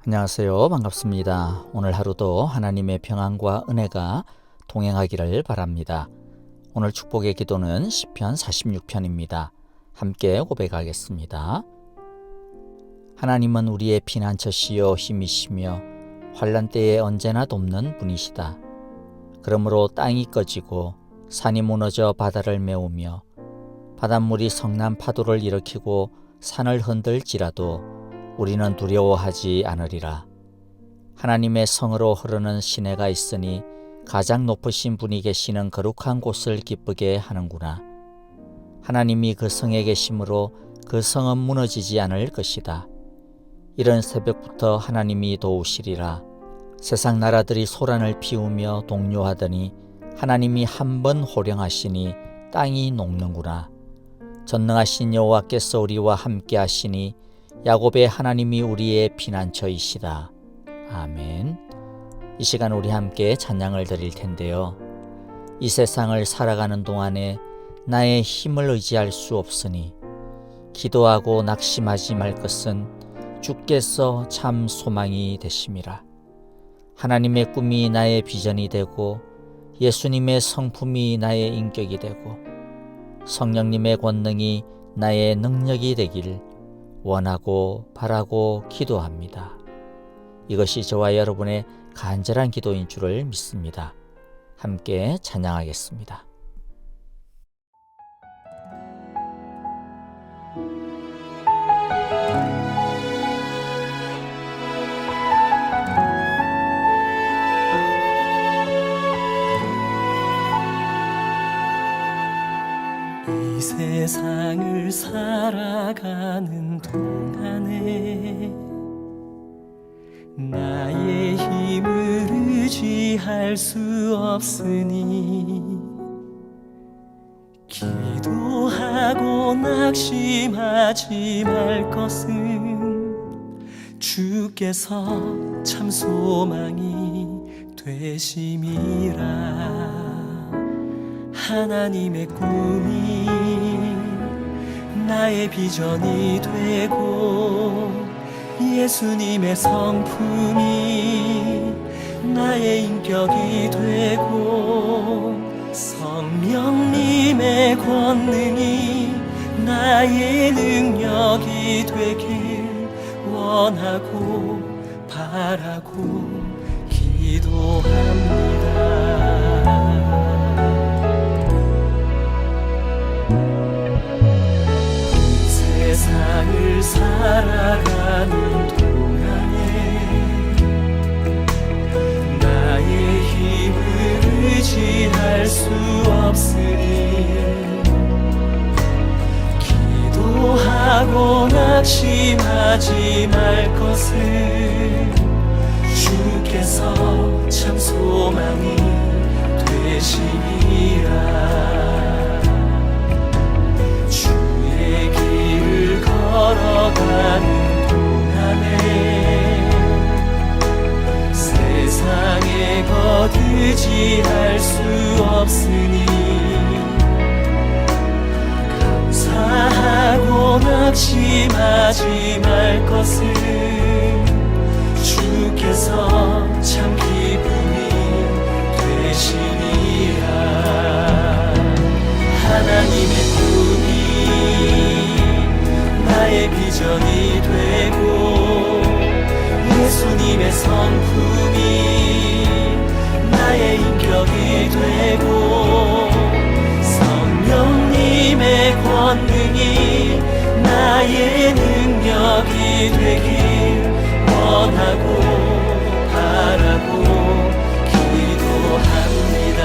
안녕하세요. 반갑습니다. 오늘 하루도 하나님의 평안과 은혜가 동행하기를 바랍니다. 오늘 축복의 기도는 시편 46편입니다. 함께 고백하겠습니다. 하나님은 우리의 피난처시요 힘이시며 환난 때에 언제나 돕는 분이시다. 그러므로 땅이 꺼지고 산이 무너져 바다를 메우며 바닷물이 성난 파도를 일으키고 산을 흔들지라도 우리는 두려워하지 않으리라. 하나님의 성으로 흐르는 시내가 있으니 가장 높으신 분이 계시는 거룩한 곳을 기쁘게 하는구나. 하나님이 그 성에 계심으로 그 성은 무너지지 않을 것이다. 이른 새벽부터 하나님이 도우시리라. 세상 나라들이 소란을 피우며 동요하더니 하나님이 한 번 호령하시니 땅이 녹는구나. 전능하신 여호와께서 우리와 함께 하시니 야곱의 하나님이 우리의 피난처이시다. 아멘. 이 시간 우리 함께 찬양을 드릴 텐데요. 이 세상을 살아가는 동안에 나의 힘을 의지할 수 없으니 기도하고 낙심하지 말 것은 주께서 참 소망이 되심이라. 하나님의 꿈이 나의 비전이 되고 예수님의 성품이 나의 인격이 되고 성령님의 권능이 나의 능력이 되길 원하고 바라고 기도합니다. 이것이 저와 여러분의 간절한 기도인 줄을 믿습니다. 함께 찬양하겠습니다. 이 세상을 살아가는 동안에 나의 힘을 의지할 수 없으니 기도하고 낙심하지 말 것은 주께서 참 소망이 되심이라. 하나님의 꿈이 나의 비전이 되고 예수님의 성품이 나의 인격이 되고 성령님의 권능이 나의 능력이 되길 원하고 바라고 기도합니다. 세상을 살아가는 동안에 나의 힘을 의지할 수 없으니 기도하고 낙심하지 말 것을 주께서 참 소망이 되시리라. 걸어가는 동안에 세상에 거두지할 수 없으니 감사하고 낙심하지 말 것을 주께서 참 기쁨이 되시니라. 하나님의 꿈이 나의 비전이 되고 예수님의 성품이 나의 인격이 되고 성령님의 권능이 나의 능력이 되길 원하고 바라고 기도합니다.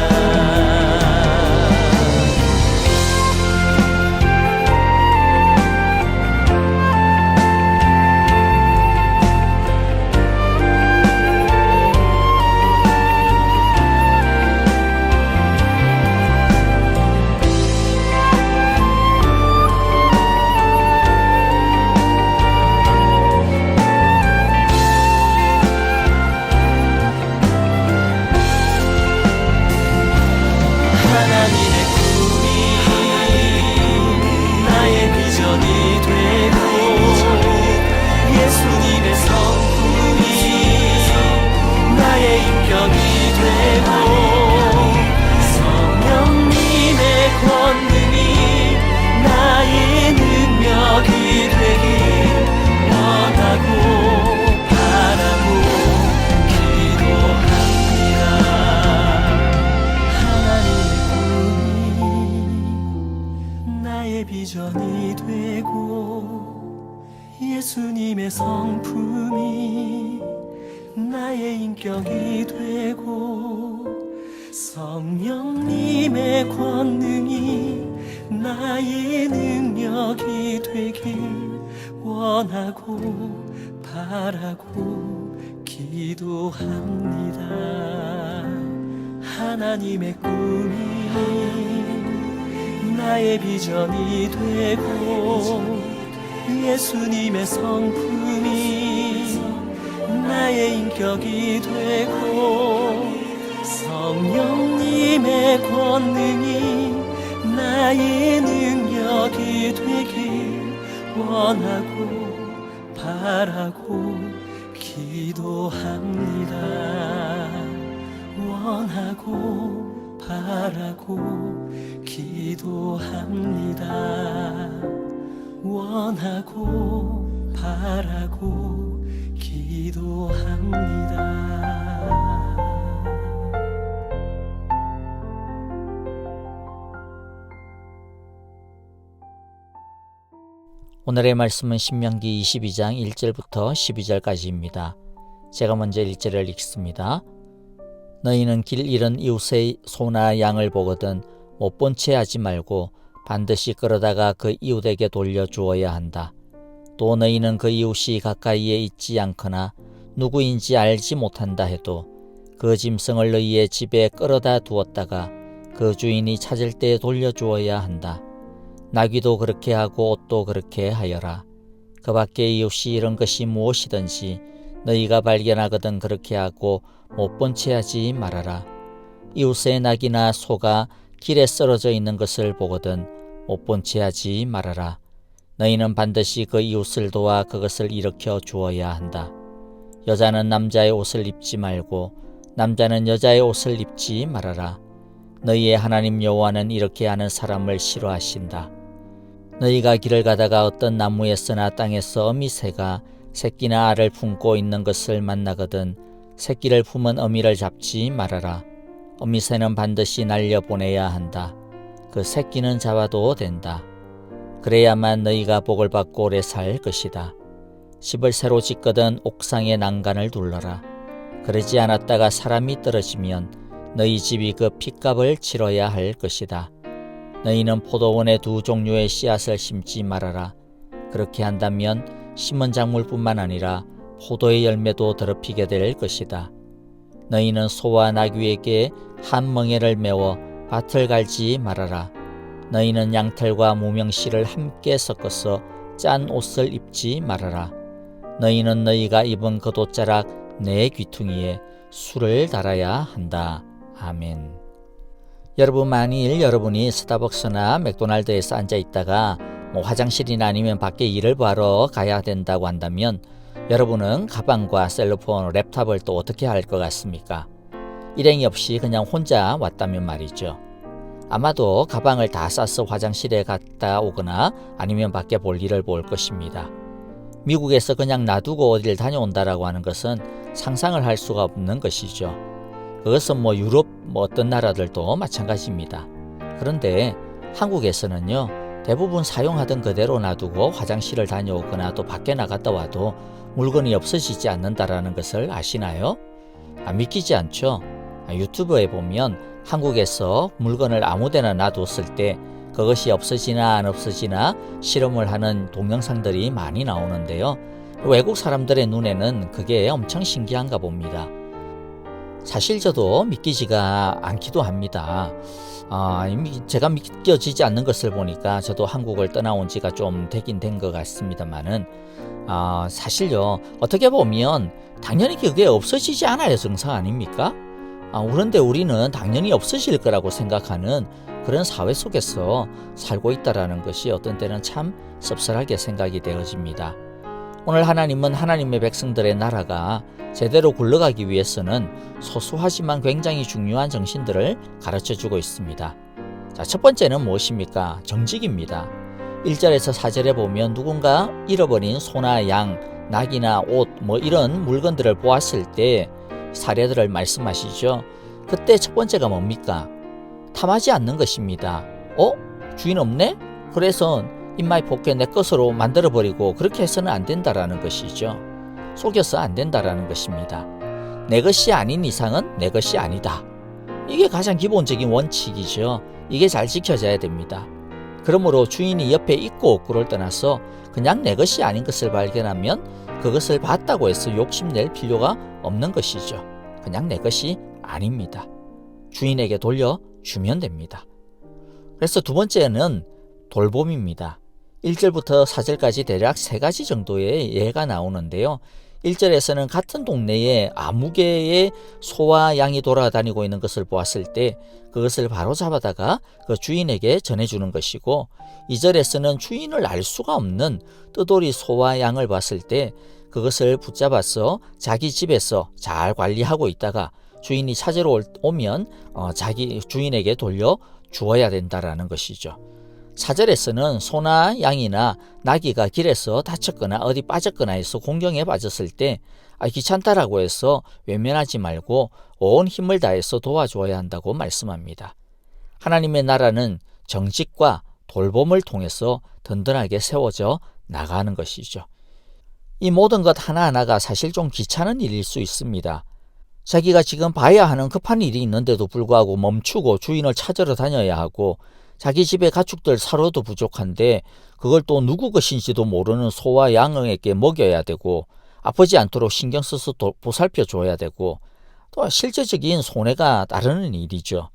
비전이 되고 예수님의 성품이 나의 인격이 되고 성령님의 권능이 나의 능력이 되길 원하고 바라고 기도합니다. 하나님의 꿈이 나의 비전이 되고 예수님의 성품이 나의 인격이 되고 성령님의 권능이 나의 능력이 되길 원하고 바라고 기도합니다. 원하고 바라고 기도합니다. 원하고 바라고 기도합니다. 오늘의 말씀은 신명기 22장 1절부터 12절까지입니다. 제가 먼저 1절을 읽습니다. 너희는 길 잃은 이웃의 소나 양을 보거든 못 본 채 하지 말고 반드시 끌어다가 그 이웃에게 돌려주어야 한다. 또 너희는 그 이웃이 가까이에 있지 않거나 누구인지 알지 못한다 해도 그 짐승을 너희의 집에 끌어다 두었다가 그 주인이 찾을 때 돌려주어야 한다. 나귀도 그렇게 하고 옷도 그렇게 하여라. 그 밖에 이웃이 잃은 것이 무엇이든지 너희가 발견하거든 그렇게 하고 못 본 채 하지 말아라. 이웃의 낙이나 소가 길에 쓰러져 있는 것을 보거든 못 본 채 하지 말아라. 너희는 반드시 그 이웃을 도와 그것을 일으켜 주어야 한다. 여자는 남자의 옷을 입지 말고 남자는 여자의 옷을 입지 말아라. 너희의 하나님 여호와는 이렇게 하는 사람을 싫어하신다. 너희가 길을 가다가 어떤 나무에서나 땅에서 어미새가 새끼나 알을 품고 있는 것을 만나거든 새끼를 품은 어미를 잡지 말아라. 어미새는 반드시 날려보내야 한다. 그 새끼는 잡아도 된다. 그래야만 너희가 복을 받고 오래 살 것이다. 집을 새로 짓거든 옥상에 난간을 둘러라. 그러지 않았다가 사람이 떨어지면 너희 집이 그 핏값을 치러야 할 것이다. 너희는 포도원에 두 종류의 씨앗을 심지 말아라. 그렇게 한다면 심은 작물뿐만 아니라 포도의 열매도 더럽히게 될 것이다. 너희는 소와 나귀에게 한 멍에를 메워 밭을 갈지 말아라. 너희는 양털과 무명실을 함께 섞어서 짠 옷을 입지 말아라. 너희는 너희가 입은 겉옷자락 내 귀퉁이에 술을 달아야 한다. 아멘. 여러분, 만일 여러분이 스타벅스나 맥도날드에서 앉아 있다가 화장실이나 아니면 밖에 일을 보러 가야 된다고 한다면 여러분은 가방과 셀로폰, 랩탑을 또 어떻게 할 것 같습니까? 일행이 없이 그냥 혼자 왔다면 말이죠. 아마도 가방을 다 싸서 화장실에 갔다 오거나 아니면 밖에 볼 일을 볼 것입니다. 미국에서 그냥 놔두고 어딜 다녀온다라고 하는 것은 상상을 할 수가 없는 것이죠. 그것은 유럽 어떤 나라들도 마찬가지입니다. 그런데 한국에서는요, 대부분 사용하던 그대로 놔두고 화장실을 다녀오거나 또 밖에 나갔다 와도 물건이 없어지지 않는다라는 것을 아시나요? 믿기지 않죠? 유튜브에 보면 한국에서 물건을 아무데나 놔뒀을 때 그것이 없어지나 안 없어지나 실험을 하는 동영상들이 많이 나오는데요. 외국 사람들의 눈에는 그게 엄청 신기한가 봅니다. 사실 저도 믿기지가 않기도 합니다. 제가 믿겨지지 않는 것을 보니까 저도 한국을 떠나온 지가 좀 되긴 된 것 같습니다만은 사실요, 어떻게 보면 당연히 그게 없어지지 않아야 정상 아닙니까? 그런데 우리는 당연히 없어질 거라고 생각하는 그런 사회 속에서 살고 있다라는 것이 어떤 때는 참 씁쓸하게 생각이 되어집니다. 오늘 하나님은 하나님의 백성들의 나라가 제대로 굴러가기 위해서는 소소하지만 굉장히 중요한 정신들을 가르쳐주고 있습니다. 자, 첫 번째는 무엇입니까? 정직입니다. 1절에서 4절에 보면 누군가 잃어버린 소나 양, 낙이나 옷 이런 물건들을 보았을 때 사례들을 말씀하시죠. 그때 첫 번째가 뭡니까? 탐하지 않는 것입니다. 주인 없네? 그래서 인마이 포켓 내 것으로 만들어버리고 그렇게 해서는 안 된다라는 것이죠. 속여서 안 된다라는 것입니다. 내 것이 아닌 이상은 내 것이 아니다. 이게 가장 기본적인 원칙이죠. 이게 잘 지켜져야 됩니다. 그러므로 주인이 옆에 있고 없고를 떠나서 그냥 내 것이 아닌 것을 발견하면 그것을 봤다고 해서 욕심낼 필요가 없는 것이죠. 그냥 내 것이 아닙니다. 주인에게 돌려주면 됩니다. 그래서 두 번째는 돌봄입니다. 1절부터 4절까지 대략 3가지 정도의 예가 나오는데요. 1절에서는 같은 동네에 아무 개의 소와 양이 돌아다니고 있는 것을 보았을 때 그것을 바로 잡아다가 그 주인에게 전해주는 것이고, 2절에서는 주인을 알 수가 없는 뜨돌이 소와 양을 봤을 때 그것을 붙잡아서 자기 집에서 잘 관리하고 있다가 주인이 찾으러 오면 자기 주인에게 돌려 주어야 된다라는 것이죠. 4절에서는 소나 양이나 나귀가 길에서 다쳤거나 어디 빠졌거나 해서 공경에 빠졌을 때 귀찮다라고 해서 외면하지 말고 온 힘을 다해서 도와줘야 한다고 말씀합니다. 하나님의 나라는 정직과 돌봄을 통해서 든든하게 세워져 나가는 것이죠. 이 모든 것 하나하나가 사실 좀 귀찮은 일일 수 있습니다. 자기가 지금 봐야 하는 급한 일이 있는데도 불구하고 멈추고 주인을 찾으러 다녀야 하고, 자기 집에 가축들 사료도 부족한데 그걸 또 누구 것인지도 모르는 소와 양에게 먹여야 되고, 아프지 않도록 신경 써서 보살펴 줘야 되고, 또 실제적인 손해가 따르는 일이죠.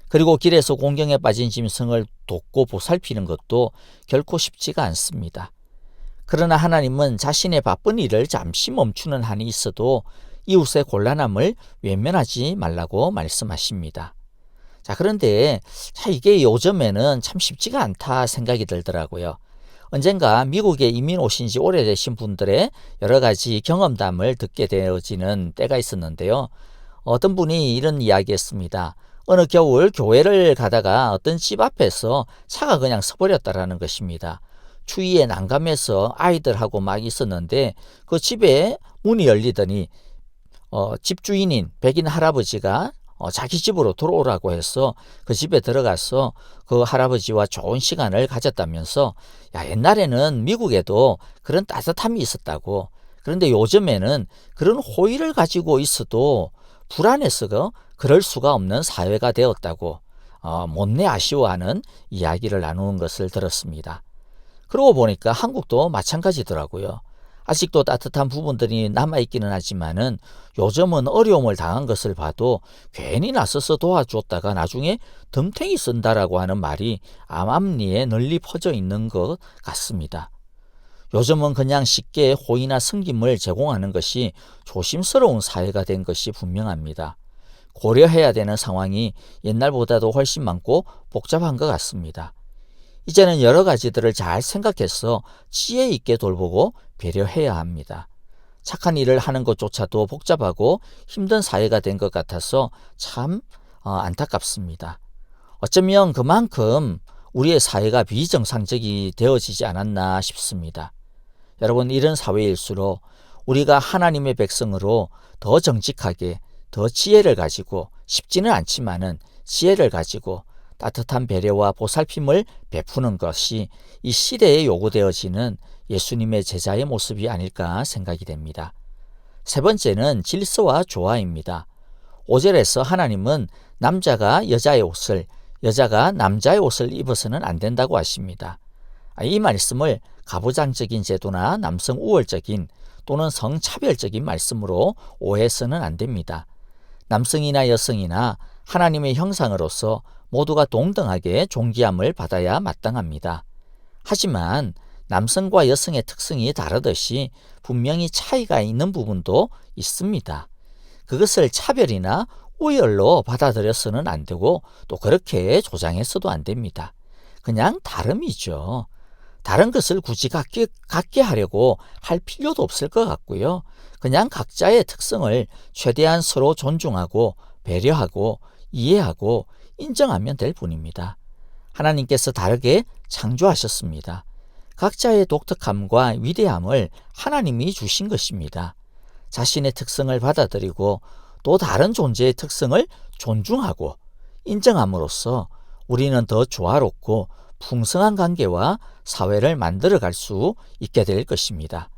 그리고 길에서 공경에 빠진 짐승을 돕고 보살피는 것도 결코 쉽지가 않습니다. 그러나 하나님은 자신의 바쁜 일을 잠시 멈추는 한이 있어도 이웃의 곤란함을 외면하지 말라고 말씀하십니다. 자, 그런데 이게 요즘에는 참 쉽지가 않다 생각이 들더라고요. 언젠가 미국에 이민 오신 지 오래되신 분들의 여러 가지 경험담을 듣게 되어지는 때가 있었는데요. 어떤 분이 이런 이야기했습니다. 어느 겨울 교회를 가다가 어떤 집 앞에서 차가 그냥 서버렸다라는 것입니다. 추위에 난감해서 아이들하고 막 있었는데 그 집에 문이 열리더니 집주인인 백인 할아버지가 자기 집으로 들어오라고 해서 그 집에 들어가서 그 할아버지와 좋은 시간을 가졌다면서, 옛날에는 미국에도 그런 따뜻함이 있었다고, 그런데 요즘에는 그런 호의를 가지고 있어도 불안해서 그럴 수가 없는 사회가 되었다고 못내 아쉬워하는 이야기를 나누는 것을 들었습니다. 그러고 보니까 한국도 마찬가지더라고요. 아직도 따뜻한 부분들이 남아있기는 하지만은 요즘은 어려움을 당한 것을 봐도 괜히 나서서 도와줬다가 나중에 덤탱이 쓴다라고 하는 말이 암암리에 널리 퍼져 있는 것 같습니다. 요즘은 그냥 쉽게 호의나 섬김을 제공하는 것이 조심스러운 사회가 된 것이 분명합니다. 고려해야 되는 상황이 옛날보다도 훨씬 많고 복잡한 것 같습니다. 이제는 여러 가지들을 잘 생각해서 지혜 있게 돌보고 배려해야 합니다. 착한 일을 하는 것조차도 복잡하고 힘든 사회가 된 것 같아서 참 안타깝습니다. 어쩌면 그만큼 우리의 사회가 비정상적이 되어지지 않았나 싶습니다. 여러분, 이런 사회일수록 우리가 하나님의 백성으로 더 정직하게, 더 지혜를 가지고, 쉽지는 않지만은 지혜를 가지고 따뜻한 배려와 보살핌을 베푸는 것이 이 시대에 요구되어지는 예수님의 제자의 모습이 아닐까 생각이 됩니다. 세 번째는 질서와 조화입니다. 5절에서 하나님은 남자가 여자의 옷을, 여자가 남자의 옷을 입어서는 안 된다고 하십니다. 이 말씀을 가부장적인 제도나 남성 우월적인 또는 성차별적인 말씀으로 오해해서는 안 됩니다. 남성이나 여성이나 하나님의 형상으로서 모두가 동등하게 존귀함을 받아야 마땅합니다. 하지만 남성과 여성의 특성이 다르듯이 분명히 차이가 있는 부분도 있습니다. 그것을 차별이나 우열로 받아들여서는 안 되고 또 그렇게 조장해서도 안 됩니다. 그냥 다름이죠. 다른 것을 굳이 같게 하려고 할 필요도 없을 것 같고요. 그냥 각자의 특성을 최대한 서로 존중하고 배려하고 이해하고 인정하면 될 뿐입니다. 하나님께서 다르게 창조하셨습니다. 각자의 독특함과 위대함을 하나님이 주신 것입니다. 자신의 특성을 받아들이고 또 다른 존재의 특성을 존중하고 인정함으로써 우리는 더 조화롭고 풍성한 관계와 사회를 만들어갈 수 있게 될 것입니다.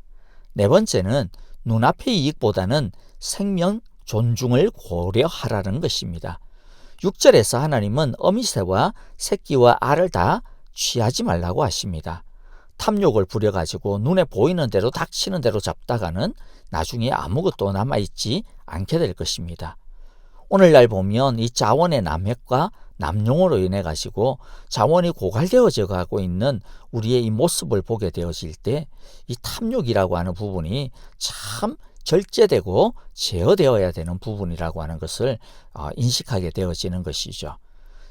네 번째는 눈앞의 이익보다는 생명 존중을 고려하라는 것입니다. 6절에서 하나님은 어미새와 새끼와 알을 다 취하지 말라고 하십니다. 탐욕을 부려가지고 눈에 보이는 대로 닥치는 대로 잡다가는 나중에 아무것도 남아있지 않게 될 것입니다. 오늘날 보면 이 자원의 남획과 남용으로 인해 가지고 자원이 고갈되어져 가고 있는 우리의 이 모습을 보게 되어질 때 이 탐욕이라고 하는 부분이 참 절제되고 제어되어야 되는 부분이라고 하는 것을 인식하게 되어지는 것이죠.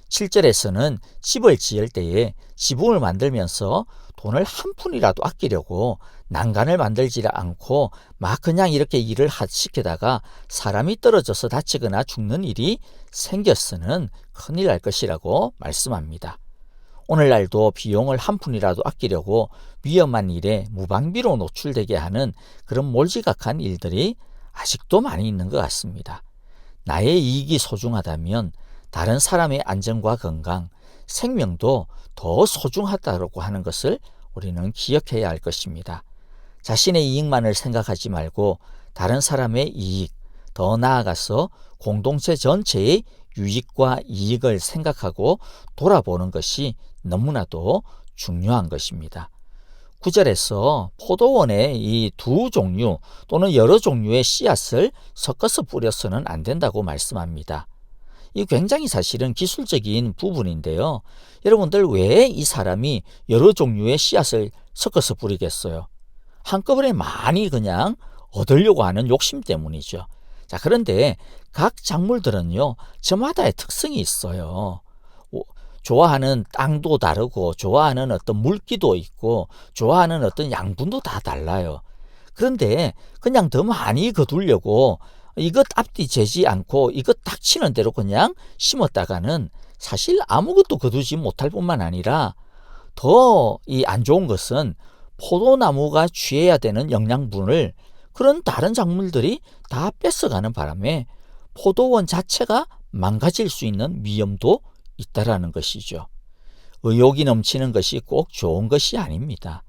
7절에서는 집을 지을 때에 지붕을 만들면서 돈을 한 푼이라도 아끼려고 난간을 만들지 않고 막 그냥 이렇게 일을 시키다가 사람이 떨어져서 다치거나 죽는 일이 생겼으면 큰일 날 것이라고 말씀합니다. 오늘날도 비용을 한 푼이라도 아끼려고 위험한 일에 무방비로 노출되게 하는 그런 몰지각한 일들이 아직도 많이 있는 것 같습니다. 나의 이익이 소중하다면 다른 사람의 안전과 건강, 생명도 더 소중하다고 하는 것을 우리는 기억해야 할 것입니다. 자신의 이익만을 생각하지 말고 다른 사람의 이익, 더 나아가서 공동체 전체의 유익과 이익을 생각하고 돌아보는 것이 너무나도 중요한 것입니다. 9절에서 포도원에 이 두 종류 또는 여러 종류의 씨앗을 섞어서 뿌려서는 안 된다고 말씀합니다. 이 굉장히 사실은 기술적인 부분인데요. 여러분들 왜 이 사람이 여러 종류의 씨앗을 섞어서 뿌리겠어요? 한꺼번에 많이 그냥 얻으려고 하는 욕심 때문이죠. 자, 그런데 각 작물들은요, 저마다의 특성이 있어요. 좋아하는 땅도 다르고 좋아하는 어떤 물기도 있고 좋아하는 어떤 양분도 다 달라요. 그런데 그냥 더 많이 거두려고 이것 앞뒤 재지 않고 이것 닥치는 대로 그냥 심었다가는 사실 아무것도 거두지 못할 뿐만 아니라 더 이 안 좋은 것은 포도나무가 취해야 되는 영양분을 그런 다른 작물들이 다 뺏어가는 바람에 포도원 자체가 망가질 수 있는 위험도 있다라는 것이죠. 의욕이 넘치는 것이 꼭 좋은 것이 아닙니다.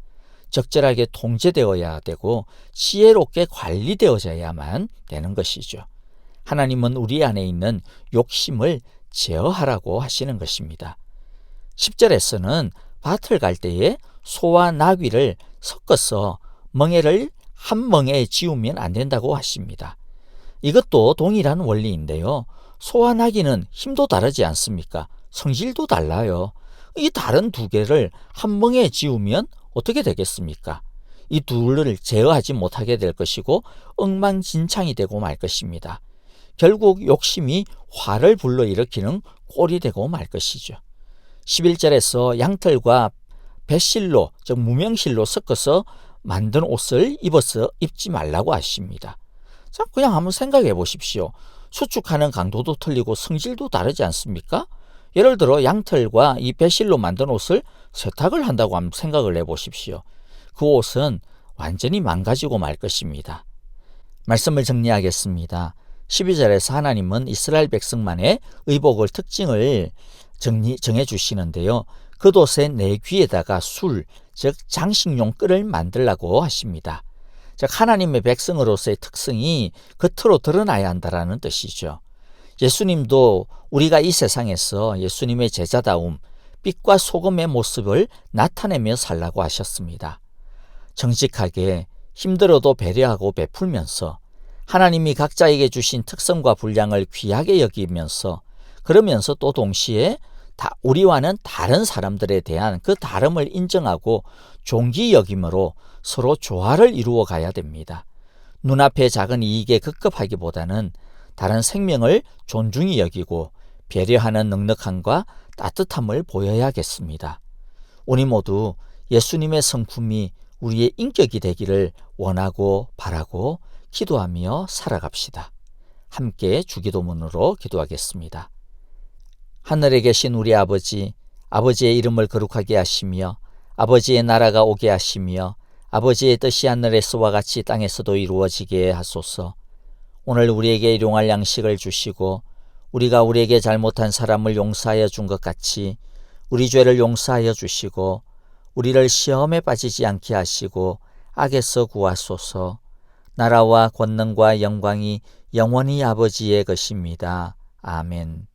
적절하게 통제되어야 되고 지혜롭게 관리되어져야만 되는 것이죠. 하나님은 우리 안에 있는 욕심을 제어하라고 하시는 것입니다. 10절에서는 밭을 갈 때에 소와 나귀를 섞어서 멍에를 한 멍에 지우면 안 된다고 하십니다. 이것도 동일한 원리인데요. 소와 나귀는 힘도 다르지 않습니까? 성질도 달라요. 이 다른 두 개를 한 멍에 지우면 어떻게 되겠습니까? 이 둘을 제어하지 못하게 될 것이고 엉망진창이 되고 말 것입니다. 결국 욕심이 화를 불러일으키는 꼴이 되고 말 것이죠. 11절에서 양털과 배실로, 즉 무명실로 섞어서 만든 옷을 입지 말라고 하십니다. 자, 그냥 한번 생각해 보십시오. 수축하는 강도도 틀리고 성질도 다르지 않습니까? 예를 들어 양털과 이 배실로 만든 옷을 세탁을 한다고 한번 생각을 해보십시오. 그 옷은 완전히 망가지고 말 것입니다. 말씀을 정리하겠습니다. 12절에서 하나님은 이스라엘 백성만의 의복을 특징을 정해 주시는데요. 겉옷의 네 귀에다가 술, 즉 장식용 끈을 만들라고 하십니다. 즉 하나님의 백성으로서의 특성이 겉으로 드러나야 한다는 뜻이죠. 예수님도 우리가 이 세상에서 예수님의 제자다움, 빛과 소금의 모습을 나타내며 살라고 하셨습니다. 정직하게 힘들어도 배려하고 베풀면서 하나님이 각자에게 주신 특성과 분량을 귀하게 여기면서 그러면서 또 동시에 우리와는 다른 사람들에 대한 그 다름을 인정하고 존귀 여김으로 서로 조화를 이루어 가야 됩니다. 눈앞의 작은 이익에 급급하기보다는 다른 생명을 존중히 여기고 배려하는 넉넉함과 따뜻함을 보여야겠습니다. 우리 모두 예수님의 성품이 우리의 인격이 되기를 원하고 바라고 기도하며 살아갑시다. 함께 주기도문으로 기도하겠습니다. 하늘에 계신 우리 아버지, 아버지의 이름을 거룩하게 하시며 아버지의 나라가 오게 하시며 아버지의 뜻이 하늘에서와 같이 땅에서도 이루어지게 하소서. 오늘 우리에게 일용할 양식을 주시고 우리가 우리에게 잘못한 사람을 용서하여 준 것 같이 우리 죄를 용서하여 주시고 우리를 시험에 빠지지 않게 하시고 악에서 구하소서. 나라와 권능과 영광이 영원히 아버지의 것입니다. 아멘.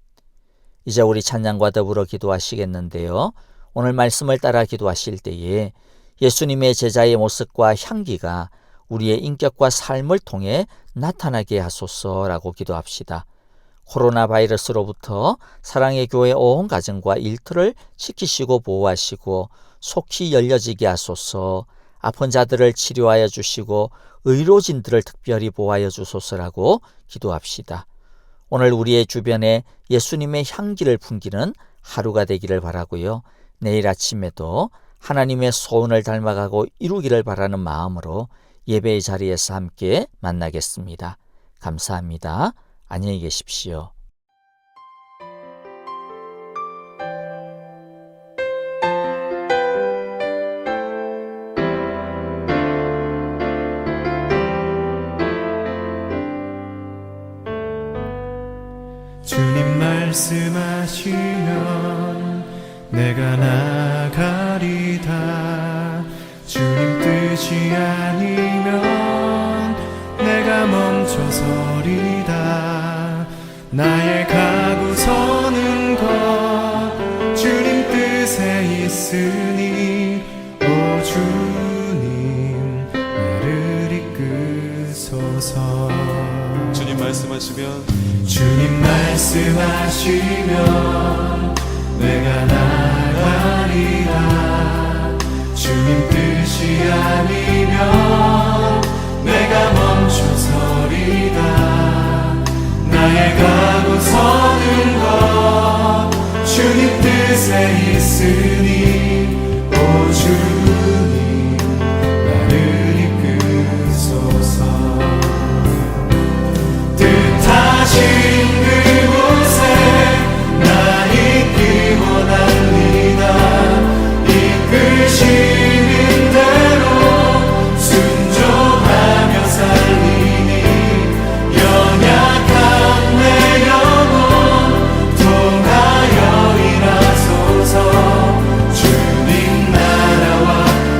이제 우리 찬양과 더불어 기도하시겠는데요. 오늘 말씀을 따라 기도하실 때에 예수님의 제자의 모습과 향기가 우리의 인격과 삶을 통해 나타나게 하소서라고 기도합시다. 코로나 바이러스로부터 사랑의 교회 온 가정과 일터를 지키시고 보호하시고 속히 열려지게 하소서. 아픈 자들을 치료하여 주시고 의료진들을 특별히 보호하여 주소서라고 기도합시다. 오늘 우리의 주변에 예수님의 향기를 풍기는 하루가 되기를 바라고요. 내일 아침에도 하나님의 소원을 닮아가고 이루기를 바라는 마음으로 예배의 자리에서 함께 만나겠습니다. 감사합니다. 안녕히 계십시오. 주님 말씀하시면 내가 나가리다. 주님 뜻이 아니면 내가 멈춰서리다. 나의 가고 서는 것 주님 뜻에 있으니 오 주님 나를 이끄소서. 주님 말씀하시면 내가 나가리다. 주님 뜻이 아니면 내가 멈춰서리다. 나의 가고 서는 것 주님 뜻에 있으니 오 주님 나를 이끄소서. 뜻하신 그곳에 나 있기 원합니다. 이끄시는 대로 순종하며 살리니 연약한 내 영혼 통하여 일하소서. 주님 나라와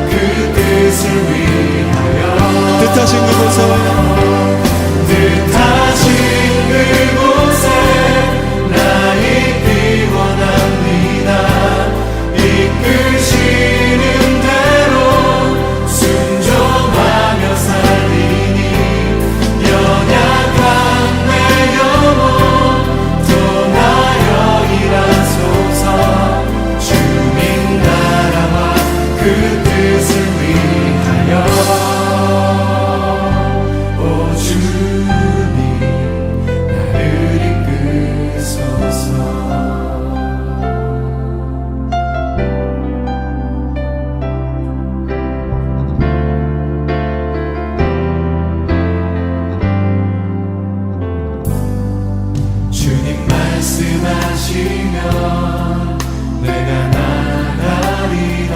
그 뜻을 위하여 뜻하신 그곳에 나 있기 원합니다. 이끄시는 대로 순종하며 살리니 연약한 내 영혼 통하여 일하소서. 주님 나라와 그 뜻을 위하여 오 주님 나를 이끄소서. 주님 말씀하시면 내가 나가리라.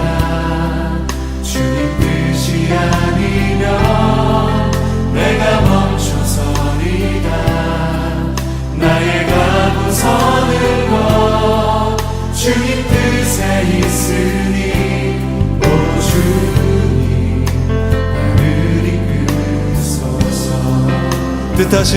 주님 뜻이 아니면 내가 멈춰서리다. 나의 가고 서는 것 주님 뜻에 있으니 오 주님 나를 이끄소서. 뜻하신